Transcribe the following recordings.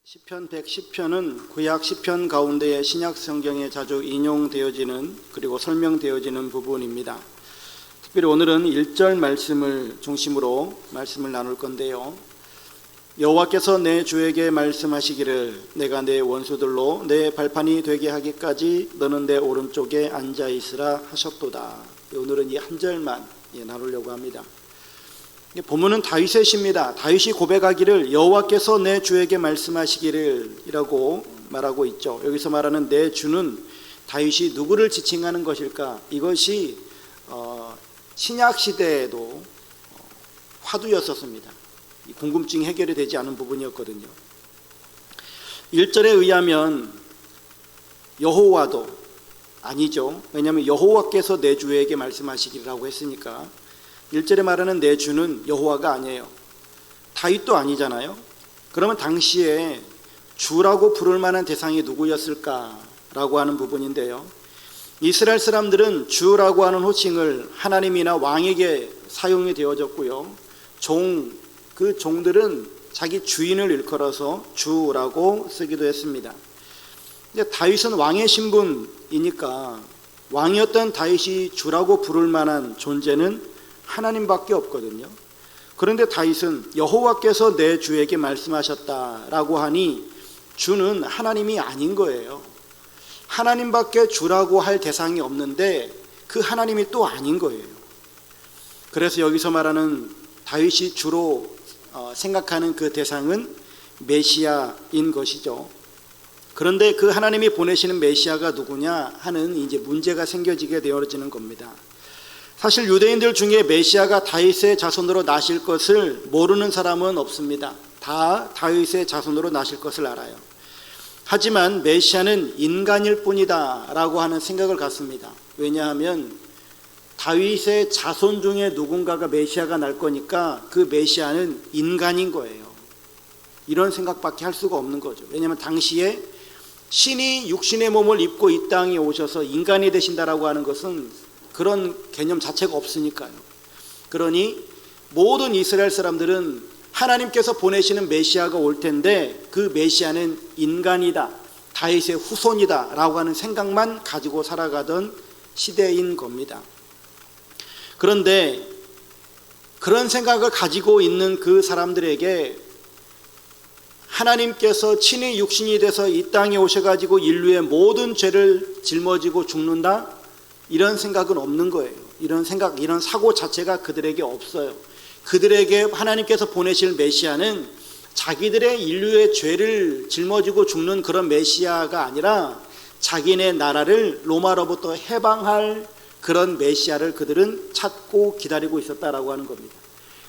시편 110편은 구약 시편 가운데에 신약 성경에 자주 인용되어지는 그리고 설명되어지는 부분입니다. 특별히 오늘은 1절 말씀을 중심으로 말씀을 나눌 건데요. 여호와께서 내 주에게 말씀하시기를 내가 내 원수들로 내 발판이 되게 하기까지 너는 내 오른쪽에 앉아 있으라 하셨도다. 오늘은 이 한 절만 나누려고 합니다. 본문은 다윗의 시입니다. 다윗이 고백하기를 여호와께서 내 주에게 말씀하시기를 이라고 말하고 있죠. 여기서 말하는 내 주는 다윗이 누구를 지칭하는 것일까? 이것이 신약 시대에도 화두였었습니다. 궁금증이 해결이 되지 않은 부분이었거든요. 1절에 의하면 여호와도 아니죠. 왜냐하면 여호와께서 내 주에게 말씀하시기라고 했으니까 1절에 말하는 내 주는 여호와가 아니에요. 다윗도 아니잖아요. 그러면 당시에 주라고 부를 만한 대상이 누구였을까라고 하는 부분인데요. 이스라엘 사람들은 주라고 하는 호칭을 하나님이나 왕에게 사용이 되어졌고요. 그 종들은 자기 주인을 일컬어서 주라고 쓰기도 했습니다. 근데 다윗은 왕의 신분이니까 왕이었던 다윗이 주라고 부를 만한 존재는 하나님밖에 없거든요. 그런데 다윗은 여호와께서 내 주에게 말씀하셨다라고 하니 주는 하나님이 아닌 거예요. 하나님밖에 주라고 할 대상이 없는데 그 하나님이 또 아닌 거예요. 그래서 여기서 말하는 다윗이 주로 생각하는 그 대상은 메시아인 것이죠. 그런데 그 하나님이 보내시는 메시아가 누구냐 하는 이제 문제가 생겨지게 되어지는 겁니다. 사실 유대인들 중에 메시아가 다윗의 자손으로 나실 것을 모르는 사람은 없습니다. 다 다윗의 자손으로 나실 것을 알아요. 하지만 메시아는 인간일 뿐이다 라고 하는 생각을 갖습니다. 왜냐하면 다윗의 자손 중에 누군가가 메시아가 날 거니까 그 메시아는 인간인 거예요. 이런 생각밖에 할 수가 없는 거죠. 왜냐하면 당시에 신이 육신의 몸을 입고 이 땅에 오셔서 인간이 되신다라고 하는 것은 그런 개념 자체가 없으니까요. 그러니 모든 이스라엘 사람들은 하나님께서 보내시는 메시아가 올 텐데 그 메시아는 인간이다, 다윗의 후손이다 라고 하는 생각만 가지고 살아가던 시대인 겁니다. 그런데 그런 생각을 가지고 있는 그 사람들에게 하나님께서 친히 육신이 돼서 이 땅에 오셔가지고 인류의 모든 죄를 짊어지고 죽는다? 이런 생각은 없는 거예요. 이런 생각, 이런 사고 자체가 그들에게 없어요. 그들에게 하나님께서 보내실 메시아는 자기들의 인류의 죄를 짊어지고 죽는 그런 메시아가 아니라 자기네 나라를 로마로부터 해방할 그런 메시아를 그들은 찾고 기다리고 있었다라고 하는 겁니다.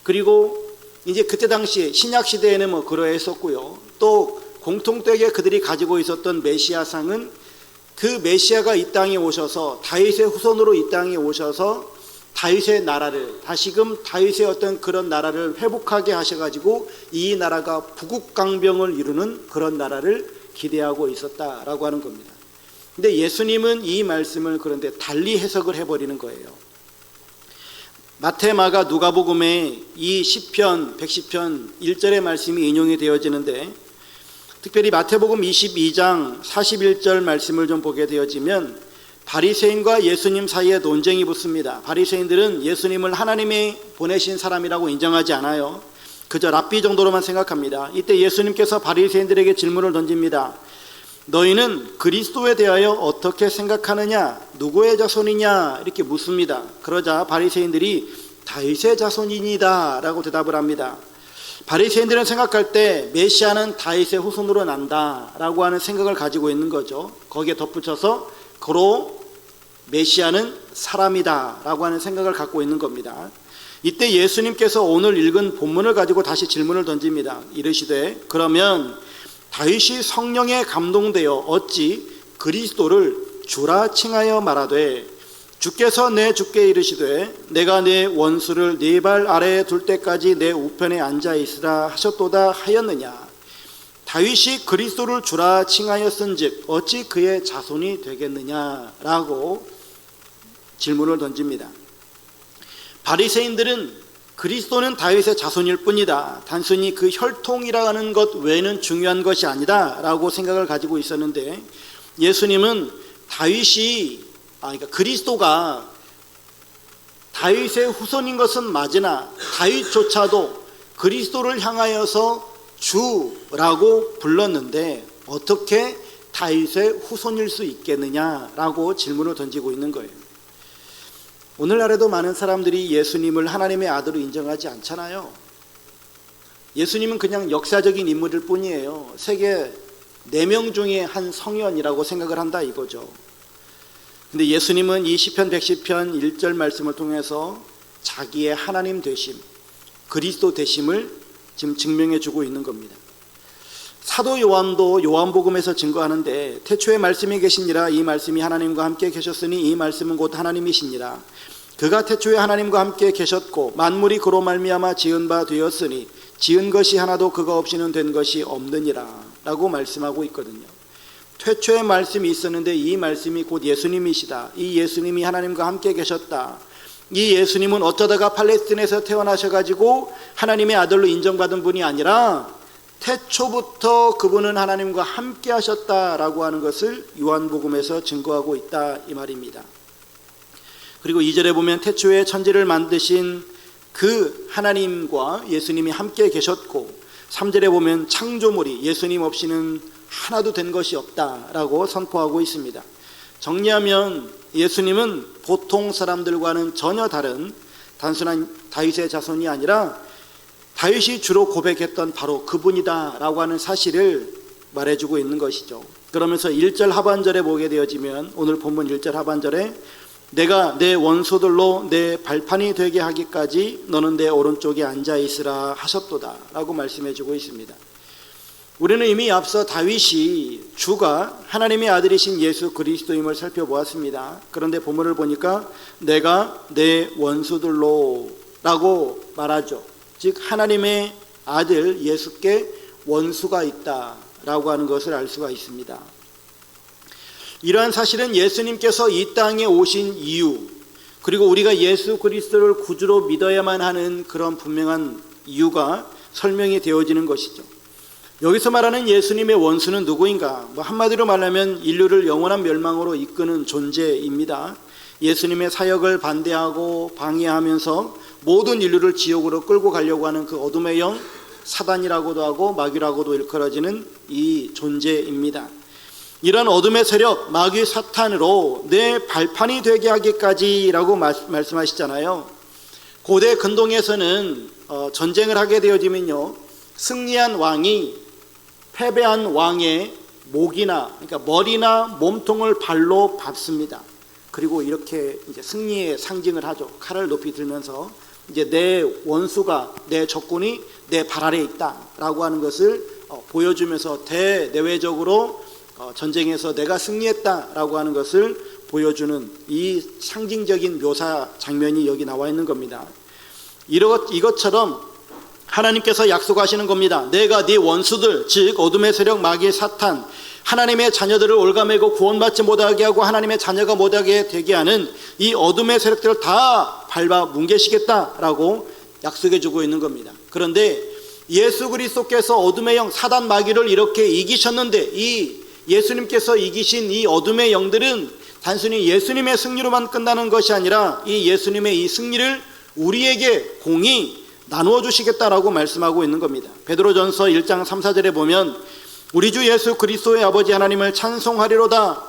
그리고 이제 그때 당시에 신약 시대에는 그러했었고요. 또 공통되게 그들이 가지고 있었던 메시아상은 그 메시아가 이 땅에 오셔서 다윗의 후손으로 이 땅에 오셔서 다윗의 나라를 다시금 다윗의 어떤 그런 나라를 회복하게 하셔가지고 이 나라가 부국강병을 이루는 그런 나라를 기대하고 있었다라고 하는 겁니다. 근데 예수님은 이 말씀을 그런데 달리 해석을 해버리는 거예요. 마태, 마가, 누가복음에 이 시편 110편 1절의 말씀이 인용이 되어지는데 특별히 마태복음 22장 41절 말씀을 좀 보게 되어지면 바리새인과 예수님 사이에 논쟁이 붙습니다. 바리새인들은 예수님을 하나님이 보내신 사람이라고 인정하지 않아요. 그저 랍비 정도로만 생각합니다. 이때 예수님께서 바리새인들에게 질문을 던집니다. 너희는 그리스도에 대하여 어떻게 생각하느냐? 누구의 자손이냐? 이렇게 묻습니다. 그러자 바리새인들이 다윗의 자손이니다 라고 대답을 합니다. 바리새인들은 생각할 때 메시아는 다윗의 후손으로 난다라고 하는 생각을 가지고 있는 거죠. 거기에 덧붙여서 그로 메시아는 사람이다라고 하는 생각을 갖고 있는 겁니다. 이때 예수님께서 오늘 읽은 본문을 가지고 다시 질문을 던집니다. 이르시되 그러면 다윗이 성령에 감동되어 어찌 그리스도를 주라 칭하여 말하되 주께서 내 주께 이르시되 내가 내 원수를 네 발 아래에 둘 때까지 내 우편에 앉아 있으라 하셨도다 하였느냐? 다윗이 그리스도를 주라 칭하였은즉 어찌 그의 자손이 되겠느냐라고 질문을 던집니다. 바리새인들은 그리스도는 다윗의 자손일 뿐이다. 단순히 그 혈통이라는 것 외에는 중요한 것이 아니다 라고 생각을 가지고 있었는데, 예수님은 그러니까 그리스도가 다윗의 후손인 것은 맞으나 다윗조차도 그리스도를 향하여서 주라고 불렀는데 어떻게 다윗의 후손일 수 있겠느냐라고 질문을 던지고 있는 거예요. 오늘날에도 많은 사람들이 예수님을 하나님의 아들로 인정하지 않잖아요. 예수님은 그냥 역사적인 인물일 뿐이에요. 세계 4명 중에 한 성현이라고 생각을 한다 이거죠. 근데 예수님은 이 시편 110편 1절 말씀을 통해서 자기의 하나님 되심, 그리스도 되심을 지금 증명해 주고 있는 겁니다. 사도 요한도 요한복음에서 증거하는데, 태초에 말씀이 계시니라, 이 말씀이 하나님과 함께 계셨으니 이 말씀은 곧 하나님이시니라. 그가 태초에 하나님과 함께 계셨고 만물이 그로 말미암아 지은 바 되었으니 지은 것이 하나도 그가 없이는 된 것이 없느니라 라고 말씀하고 있거든요. 태초에 말씀이 있었는데 이 말씀이 곧 예수님이시다. 이 예수님이 하나님과 함께 계셨다. 이 예수님은 어쩌다가 팔레스틴에서 태어나셔가지고 하나님의 아들로 인정받은 분이 아니라 태초부터 그분은 하나님과 함께 하셨다라고 하는 것을 요한복음에서 증거하고 있다 이 말입니다. 그리고 2절에 보면 태초에 천지를 만드신 그 하나님과 예수님이 함께 계셨고, 3절에 보면 창조물이 예수님 없이는 하나도 된 것이 없다라고 선포하고 있습니다. 정리하면 예수님은 보통 사람들과는 전혀 다른 단순한 다윗의 자손이 아니라 다윗이 주로 고백했던 바로 그분이다라고 하는 사실을 말해주고 있는 것이죠. 그러면서 1절 하반절에 보게 되어지면, 오늘 본문 1절 하반절에 내가 내 원수들로 내 발판이 되게 하기까지 너는 내 오른쪽에 앉아있으라 하셨도다 라고 말씀해주고 있습니다. 우리는 이미 앞서 다윗이 주가 하나님의 아들이신 예수 그리스도임을 살펴보았습니다. 그런데 본문을 보니까 내가 내 원수들로 라고 말하죠. 즉 하나님의 아들 예수께 원수가 있다라고 하는 것을 알 수가 있습니다. 이러한 사실은 예수님께서 이 땅에 오신 이유, 그리고 우리가 예수 그리스도를 구주로 믿어야만 하는 그런 분명한 이유가 설명이 되어지는 것이죠. 여기서 말하는 예수님의 원수는 누구인가? 한마디로 말하면 인류를 영원한 멸망으로 이끄는 존재입니다. 예수님의 사역을 반대하고 방해하면서 모든 인류를 지옥으로 끌고 가려고 하는 그 어둠의 영, 사단이라고도 하고 마귀라고도 일컬어지는 이 존재입니다. 이런 어둠의 세력, 마귀 사탄으로 내 발판이 되게 하기까지라고 말씀하시잖아요. 고대 근동에서는 전쟁을 하게 되어지면요, 승리한 왕이 패배한 왕의 목이나, 그러니까 머리나 몸통을 발로 밟습니다. 그리고 이렇게 이제 승리의 상징을 하죠. 칼을 높이 들면서 이제 내 원수가, 내 적군이 내 발 아래에 있다라고 하는 것을 보여주면서 대내외적으로 전쟁에서 내가 승리했다라고 하는 것을 보여주는 이 상징적인 묘사 장면이 여기 나와 있는 겁니다. 이것처럼 하나님께서 약속하시는 겁니다. 내가 네 원수들, 즉 어둠의 세력 마귀 사탄, 하나님의 자녀들을 올가매고 구원받지 못하게 하고 하나님의 자녀가 못하게 되게 하는 이 어둠의 세력들을 다 밟아 뭉개시겠다라고 약속해 주고 있는 겁니다. 그런데 예수 그리스도께서 어둠의 영 사단 마귀를 이렇게 이기셨는데, 이 예수님께서 이기신 이 어둠의 영들은 단순히 예수님의 승리로만 끝나는 것이 아니라 이 예수님의 이 승리를 우리에게 공히 나누어 주시겠다라고 말씀하고 있는 겁니다. 베드로전서 1장 3, 4절에 보면 우리 주 예수 그리스도의 아버지 하나님을 찬송하리로다.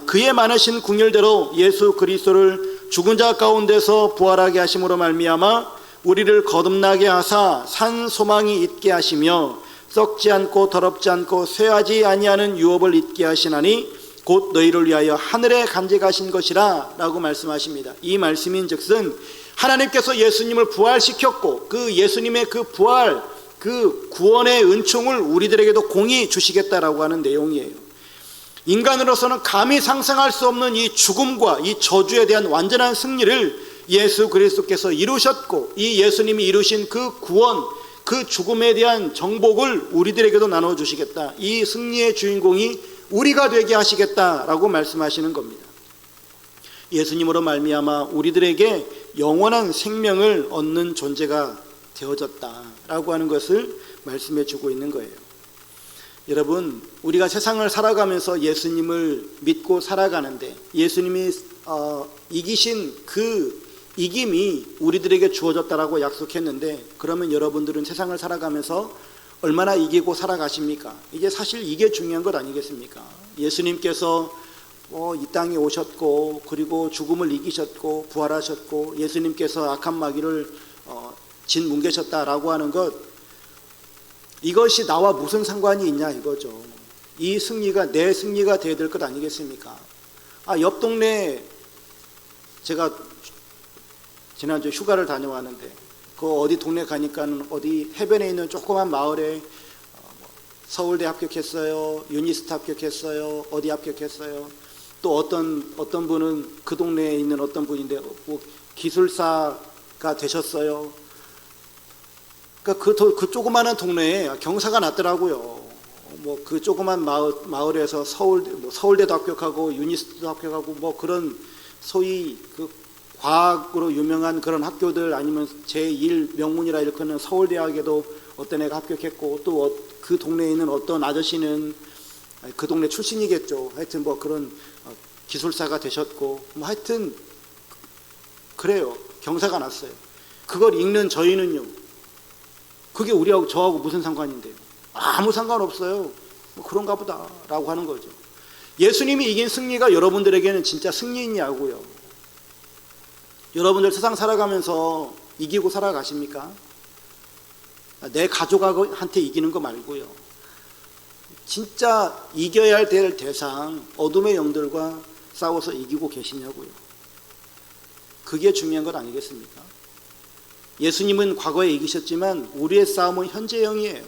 그의 많으신 긍휼대로 예수 그리스도를 죽은 자 가운데서 부활하게 하심으로 말미암아 우리를 거듭나게 하사 산 소망이 있게 하시며 썩지 않고 더럽지 않고 쇠하지 아니하는 유업을 있게 하시나니 곧 너희를 위하여 하늘에 간직하신 것이라 라고 말씀하십니다. 이 말씀인즉슨 하나님께서 예수님을 부활시켰고 그 예수님의 그 부활, 그 구원의 은총을 우리들에게도 공히 주시겠다라고 하는 내용이에요. 인간으로서는 감히 상상할 수 없는 이 죽음과 이 저주에 대한 완전한 승리를 예수 그리스도께서 이루셨고, 이 예수님이 이루신 그 구원, 그 죽음에 대한 정복을 우리들에게도 나눠주시겠다. 이 승리의 주인공이 우리가 되게 하시겠다라고 말씀하시는 겁니다. 예수님으로 말미암아 우리들에게 영원한 생명을 얻는 존재가 되어졌다라고 하는 것을 말씀해 주고 있는 거예요. 여러분, 우리가 세상을 살아가면서 예수님을 믿고 살아가는데 예수님이 이기신 그 이김이 우리들에게 주어졌다라고 약속했는데, 그러면 여러분들은 세상을 살아가면서 얼마나 이기고 살아가십니까? 이게 사실 이게 중요한 것 아니겠습니까? 예수님께서 이 땅에 오셨고, 그리고 죽음을 이기셨고 부활하셨고, 예수님께서 악한 마귀를 진뭉개셨다라고 하는 것, 이것이 나와 무슨 상관이 있냐 이거죠. 이 승리가 내 승리가 되어야 될 것 아니겠습니까? 옆 동네, 제가 지난주에 휴가를 다녀왔는데 그 어디 동네 가니까는 어디 해변에 있는 조그만 마을에 서울대 합격했어요, 유니스트 합격했어요, 어디 합격했어요. 또 어떤 분은 그 동네에 있는 어떤 분인데 기술사가 되셨어요. 그러니까 그 조그마한 동네에 경사가 났더라고요. 그 조그만 마을에서 서울대도 합격하고 유니스트도 합격하고 그런 소위 그 과학으로 유명한 그런 학교들, 아니면 제1 명문이라 일컫는 서울대학에도 어떤 애가 합격했고, 또 그 동네에 있는 어떤 아저씨는 그 동네 출신이겠죠. 하여튼 그런 기술사가 되셨고, 하여튼 그래요. 경사가 났어요. 그걸 읽는 저희는요, 그게 저하고 무슨 상관인데요? 아무 상관없어요. 그런가 보다 라고 하는 거죠. 예수님이 이긴 승리가 여러분들에게는 진짜 승리이냐고요. 여러분들 세상 살아가면서 이기고 살아가십니까? 내 가족한테 이기는 거 말고요. 진짜 이겨야 될 대상, 어둠의 영들과 싸워서 이기고 계시냐고요. 그게 중요한 것 아니겠습니까? 예수님은 과거에 이기셨지만 우리의 싸움은 현재형이에요.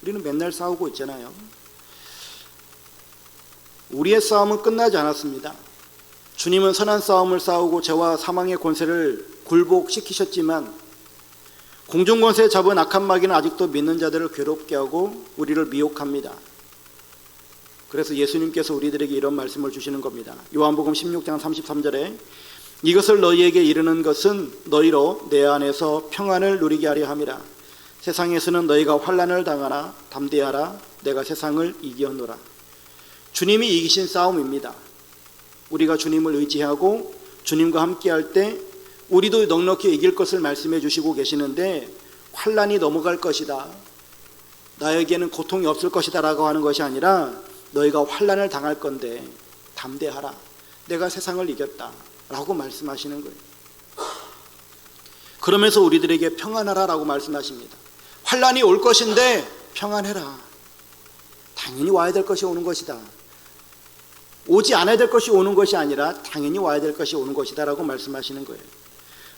우리는 맨날 싸우고 있잖아요. 우리의 싸움은 끝나지 않았습니다. 주님은 선한 싸움을 싸우고 죄와 사망의 권세를 굴복시키셨지만, 공중권세 잡은 악한 마귀는 아직도 믿는 자들을 괴롭게 하고 우리를 미혹합니다. 그래서 예수님께서 우리들에게 이런 말씀을 주시는 겁니다. 요한복음 16장 33절에 이것을 너희에게 이르는 것은 너희로 내 안에서 평안을 누리게 하려 함이라. 세상에서는 너희가 환난을 당하나 담대하라. 내가 세상을 이기었노라. 주님이 이기신 싸움입니다. 우리가 주님을 의지하고 주님과 함께할 때 우리도 넉넉히 이길 것을 말씀해 주시고 계시는데, 환난이 넘어갈 것이다, 나에게는 고통이 없을 것이다 라고 하는 것이 아니라 너희가 환난을 당할 건데 담대하라, 내가 세상을 이겼다 라고 말씀하시는 거예요. 그러면서 우리들에게 평안하라 라고 말씀하십니다. 환난이 올 것인데 평안해라. 당연히 와야 될 것이 오는 것이다. 오지 않아야 될 것이 오는 것이 아니라 당연히 와야 될 것이 오는 것이다 라고 말씀하시는 거예요.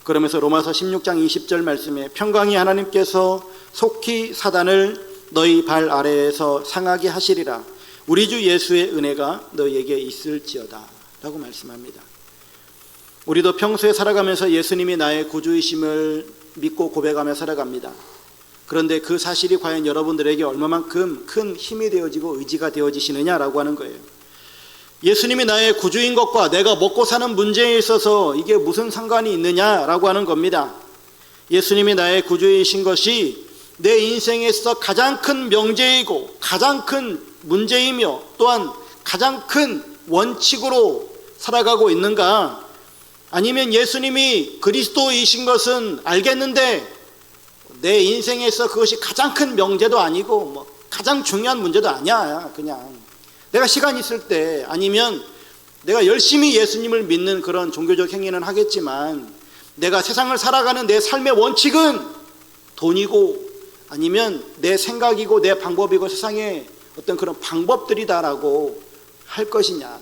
그러면서 로마서 16장 20절 말씀에 평강이 하나님께서 속히 사단을 너희 발 아래에서 상하게 하시리라. 우리 주 예수의 은혜가 너희에게 있을지어다 라고 말씀합니다. 우리도 평소에 살아가면서 예수님이 나의 구주이심을 믿고 고백하며 살아갑니다. 그런데 그 사실이 과연 여러분들에게 얼마만큼 큰 힘이 되어지고 의지가 되어지시느냐라고 하는 거예요. 예수님이 나의 구주인 것과 내가 먹고 사는 문제에 있어서 이게 무슨 상관이 있느냐라고 하는 겁니다. 예수님이 나의 구주이신 것이 내 인생에서 가장 큰 명제이고 가장 큰 문제이며 또한 가장 큰 원칙으로 살아가고 있는가? 아니면 예수님이 그리스도이신 것은 알겠는데 내 인생에서 그것이 가장 큰 명제도 아니고 가장 중요한 문제도 아니야. 그냥 내가 시간 있을 때, 아니면 내가 열심히 예수님을 믿는 그런 종교적 행위는 하겠지만 내가 세상을 살아가는 내 삶의 원칙은 돈이고 아니면 내 생각이고 내 방법이고 세상의 어떤 그런 방법들이다라고 할 것이냐,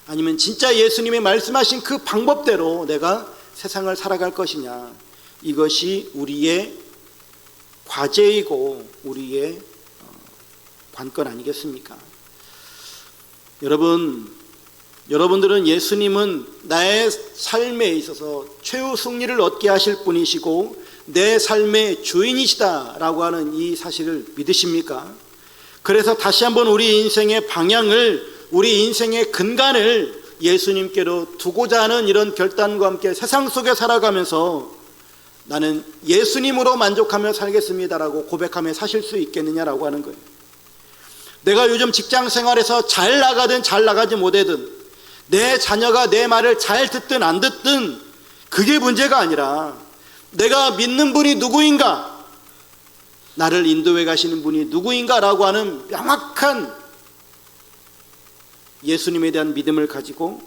아니면 진짜 예수님이 말씀하신 그 방법대로 내가 세상을 살아갈 것이냐, 이것이 우리의 과제이고 우리의 관건 아니겠습니까? 여러분들은 예수님은 나의 삶에 있어서 최후 승리를 얻게 하실 분이시고 내 삶의 주인이시다라고 하는 이 사실을 믿으십니까? 그래서 다시 한번 우리 인생의 방향을, 우리 인생의 근간을 예수님께로 두고자 하는 이런 결단과 함께 세상 속에 살아가면서 나는 예수님으로 만족하며 살겠습니다라고 고백하며 사실 수 있겠느냐라고 하는 거예요. 내가 요즘 직장 생활에서 잘 나가든 잘 나가지 못하든 내 자녀가 내 말을 잘 듣든 안 듣든 그게 문제가 아니라 내가 믿는 분이 누구인가, 나를 인도해 가시는 분이 누구인가라고 하는 명확한 예수님에 대한 믿음을 가지고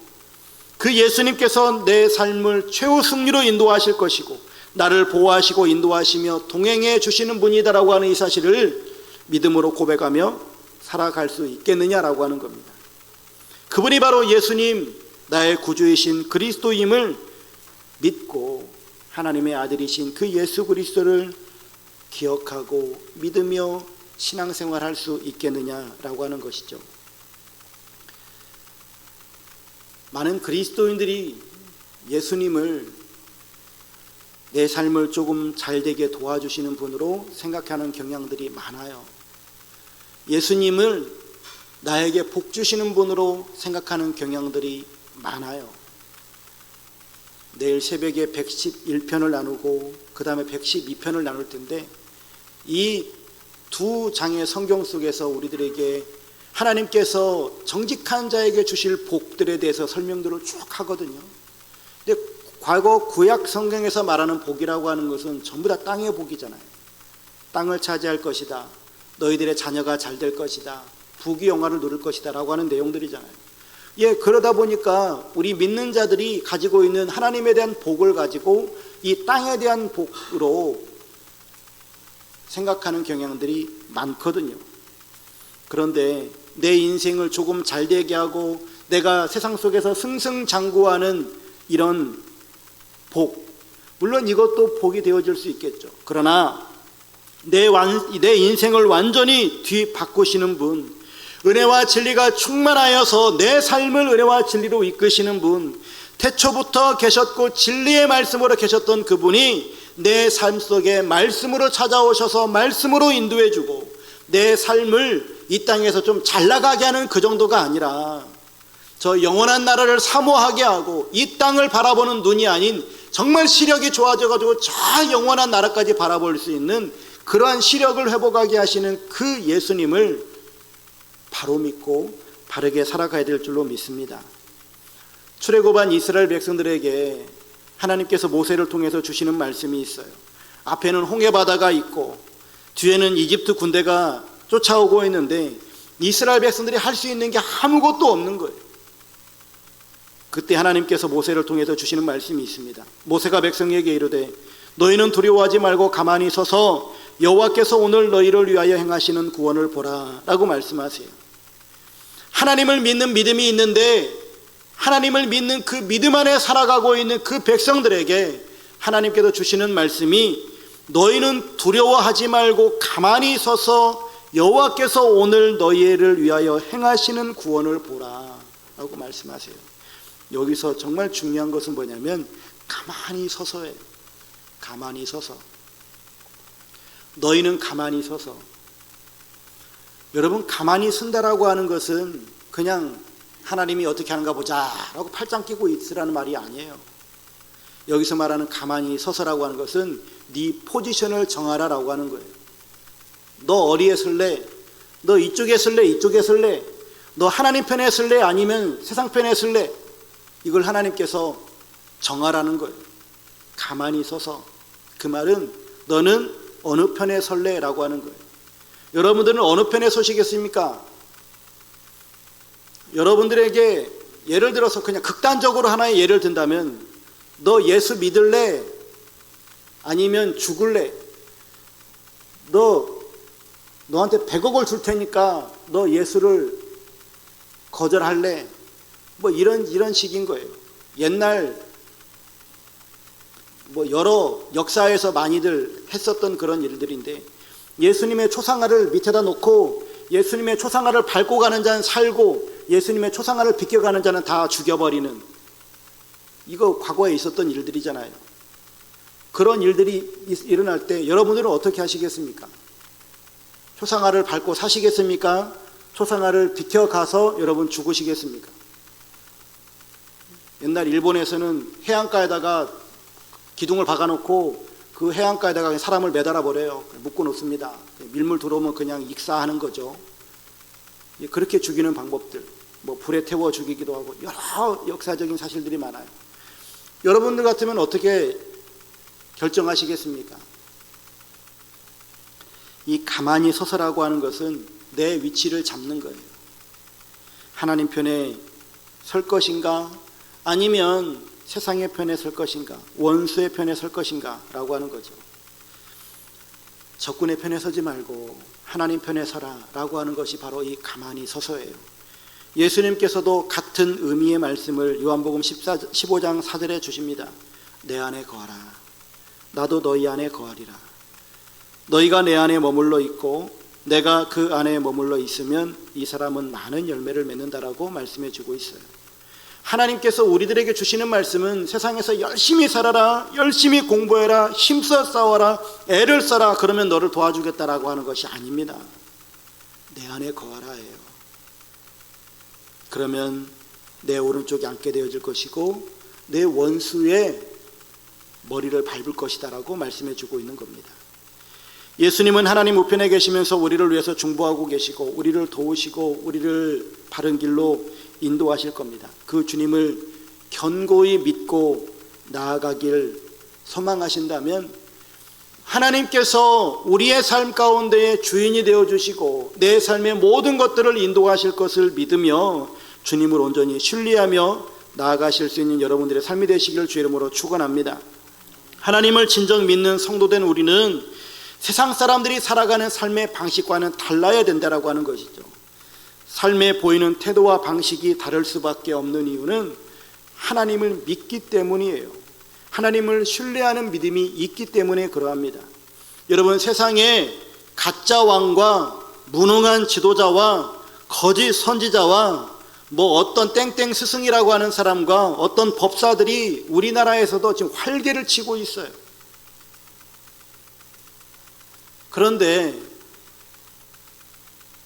그 예수님께서 내 삶을 최후 승리로 인도하실 것이고 나를 보호하시고 인도하시며 동행해 주시는 분이다라고 하는 이 사실을 믿음으로 고백하며 살아갈 수 있겠느냐라고 하는 겁니다. 그분이 바로 예수님, 나의 구주이신 그리스도임을 믿고 하나님의 아들이신 그 예수 그리스도를 기억하고 믿으며 신앙생활할 수 있겠느냐라고 하는 것이죠. 많은 그리스도인들이 예수님을 내 삶을 조금 잘되게 도와주시는 분으로 생각하는 경향들이 많아요. 예수님을 나에게 복 주시는 분으로 생각하는 경향들이 많아요. 내일 새벽에 111편을 나누고 그 다음에 112편을 나눌 텐데 이 두 장의 성경 속에서 우리들에게 하나님께서 정직한 자에게 주실 복들에 대해서 설명들을 쭉 하거든요. 근데 과거 구약 성경에서 말하는 복이라고 하는 것은 전부 다 땅의 복이잖아요. 땅을 차지할 것이다, 너희들의 자녀가 잘 될 것이다, 부귀 영화를 누릴 것이다 라고 하는 내용들이잖아요. 그러다 보니까 우리 믿는 자들이 가지고 있는 하나님에 대한 복을 가지고 이 땅에 대한 복으로 생각하는 경향들이 많거든요. 그런데 내 인생을 조금 잘되게 하고 내가 세상 속에서 승승장구하는 이런 복, 물론 이것도 복이 되어질 수 있겠죠. 그러나 내 인생을 완전히 뒤바꾸시는 분, 은혜와 진리가 충만하여서 내 삶을 은혜와 진리로 이끄시는 분, 태초부터 계셨고 진리의 말씀으로 계셨던 그분이 내 삶 속에 말씀으로 찾아오셔서 말씀으로 인도해 주고 내 삶을 이 땅에서 좀 잘 나가게 하는 그 정도가 아니라 저 영원한 나라를 사모하게 하고 이 땅을 바라보는 눈이 아닌 정말 시력이 좋아져가지고 저 영원한 나라까지 바라볼 수 있는 그러한 시력을 회복하게 하시는 그 예수님을 바로 믿고 바르게 살아가야 될 줄로 믿습니다. 출애굽한 이스라엘 백성들에게 하나님께서 모세를 통해서 주시는 말씀이 있어요. 앞에는 홍해바다가 있고 뒤에는 이집트 군대가 쫓아오고 있는데 이스라엘 백성들이 할 수 있는 게 아무것도 없는 거예요. 그때 하나님께서 모세를 통해서 주시는 말씀이 있습니다. 모세가 백성에게 이르되 너희는 두려워하지 말고 가만히 서서 여호와께서 오늘 너희를 위하여 행하시는 구원을 보라 라고 말씀하세요. 하나님을 믿는 믿음이 있는데 하나님을 믿는 그 믿음 안에 살아가고 있는 그 백성들에게 하나님께서 주시는 말씀이 너희는 두려워하지 말고 가만히 서서 여호와께서 오늘 너희를 위하여 행하시는 구원을 보라 라고 말씀하세요. 여기서 정말 중요한 것은 뭐냐면 가만히 서서예요. 가만히 서서. 너희는 가만히 서서. 여러분, 가만히 쓴다라고 하는 것은 그냥 하나님이 어떻게 하는가 보자 라고 팔짱 끼고 있으라는 말이 아니에요. 여기서 말하는 가만히 서서라고 하는 것은 네 포지션을 정하라라고 하는 거예요. 너 어디에 설래? 너 이쪽에 설래? 이쪽에 설래? 너 하나님 편에 설래? 아니면 세상 편에 설래? 이걸 하나님께서 정하라는 거예요. 가만히 서서. 그 말은 너는 어느 편에 설래? 라고 하는 거예요. 여러분들은 어느 편에 서시겠습니까? 여러분들에게 예를 들어서 그냥 극단적으로 하나의 예를 든다면 너 예수 믿을래? 아니면 죽을래? 너한테 100억을 줄 테니까 너 예수를 거절할래? 뭐 이런 식인 거예요. 옛날 여러 역사에서 많이들 했었던 그런 일들인데 예수님의 초상화를 밑에다 놓고 예수님의 초상화를 밟고 가는 자는 살고 예수님의 초상화를 비껴가는 자는 다 죽여버리는, 이거 과거에 있었던 일들이잖아요. 그런 일들이 일어날 때 여러분들은 어떻게 하시겠습니까? 초상화를 밟고 사시겠습니까? 초상화를 비켜가서 여러분 죽으시겠습니까? 옛날 일본에서는 해안가에다가 기둥을 박아놓고 그 해안가에다가 사람을 매달아 버려요. 묶어 놓습니다. 밀물 들어오면 그냥 익사하는 거죠. 그렇게 죽이는 방법들, 뭐 불에 태워 죽이기도 하고 여러 역사적인 사실들이 많아요. 여러분들 같으면 어떻게 결정하시겠습니까? 이 가만히 서서라고 하는 것은 내 위치를 잡는 거예요. 하나님 편에 설 것인가, 아니면 세상의 편에 설 것인가, 원수의 편에 설 것인가 라고 하는 거죠. 적군의 편에 서지 말고 하나님 편에 서라 라고 하는 것이 바로 이 가만히 서서예요. 예수님께서도 같은 의미의 말씀을 요한복음 15장 4절에 주십니다. 내 안에 거하라. 나도 너희 안에 거하리라. 너희가 내 안에 머물러 있고 내가 그 안에 머물러 있으면 이 사람은 많은 열매를 맺는다라고 말씀해 주고 있어요. 하나님께서 우리들에게 주시는 말씀은 세상에서 열심히 살아라, 열심히 공부해라, 힘써 싸워라, 애를 써라, 그러면 너를 도와주겠다라고 하는 것이 아닙니다. 내 안에 거하라예요. 그러면 내 오른쪽에 앉게 되어질 것이고 내 원수의 머리를 밟을 것이다라고 말씀해 주고 있는 겁니다. 예수님은 하나님 우편에 계시면서 우리를 위해서 중보하고 계시고 우리를 도우시고 우리를 바른 길로 인도하실 겁니다. 그 주님을 견고히 믿고 나아가길 소망하신다면 하나님께서 우리의 삶 가운데 주인이 되어주시고 내 삶의 모든 것들을 인도하실 것을 믿으며 주님을 온전히 신뢰하며 나아가실 수 있는 여러분들의 삶이 되시기를 주의 이름으로 축원합니다. 하나님을 진정 믿는 성도된 우리는 세상 사람들이 살아가는 삶의 방식과는 달라야 된다라고 하는 것이죠. 삶에 보이는 태도와 방식이 다를 수밖에 없는 이유는 하나님을 믿기 때문이에요. 하나님을 신뢰하는 믿음이 있기 때문에 그러합니다. 여러분, 세상에 가짜 왕과 무능한 지도자와 거짓 선지자와 뭐 어떤 땡땡 스승이라고 하는 사람과 어떤 법사들이 우리나라에서도 지금 활개를 치고 있어요. 그런데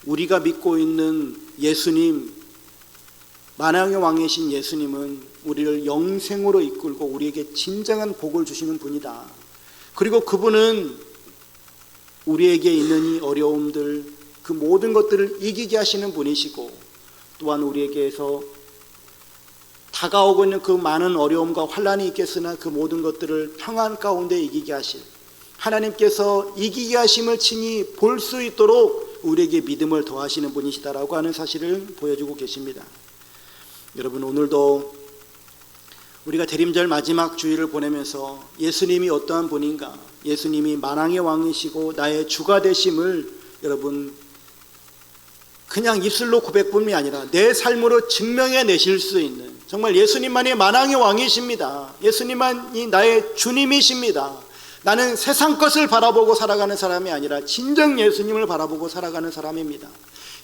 우리가 믿고 있는 예수님, 만왕의 왕이신 예수님은 우리를 영생으로 이끌고 우리에게 진정한 복을 주시는 분이다. 그리고 그분은 우리에게 있는 이 어려움들, 그 모든 것들을 이기게 하시는 분이시고 또한 우리에게서 다가오고 있는 그 많은 어려움과 환난이 있겠으나 그 모든 것들을 평안 가운데 이기게 하실, 하나님께서 이기게 하심을 친히 볼 수 있도록 우리에게 믿음을 더하시는 분이시다라고 하는 사실을 보여주고 계십니다. 여러분, 오늘도 우리가 대림절 마지막 주일을 보내면서 예수님이 어떠한 분인가, 예수님이 만왕의 왕이시고 나의 주가 되심을 여러분 그냥 입술로 고백뿐이 아니라 내 삶으로 증명해 내실 수 있는, 정말 예수님만이 만왕의 왕이십니다. 예수님만이 나의 주님이십니다. 나는 세상 것을 바라보고 살아가는 사람이 아니라 진정 예수님을 바라보고 살아가는 사람입니다.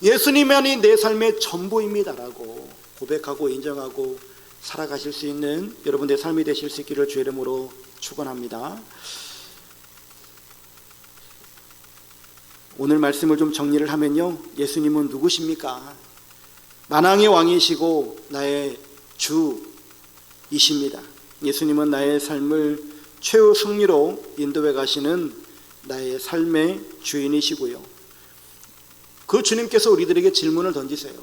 예수님만이 내 삶의 전부입니다라고 고백하고 인정하고 살아가실 수 있는 여러분들의 삶이 되실 수 있기를 주의 이름으로 축원합니다. 오늘 말씀을 좀 정리를 하면요, 예수님은 누구십니까? 만왕의 왕이시고 나의 주이십니다. 예수님은 나의 삶을 최후 승리로 인도해 가시는 나의 삶의 주인이시고요, 그 주님께서 우리들에게 질문을 던지세요.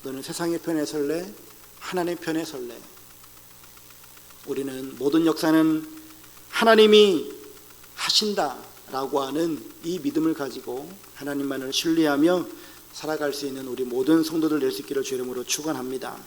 너는 세상의 편에 설래? 하나님의 편에 설래? 우리는 모든 역사는 하나님이 하신다라고 하는 이 믿음을 가지고 하나님만을 신뢰하며 살아갈 수 있는 우리 모든 성도들 될 수 있기를 주의 이름으로 축원합니다.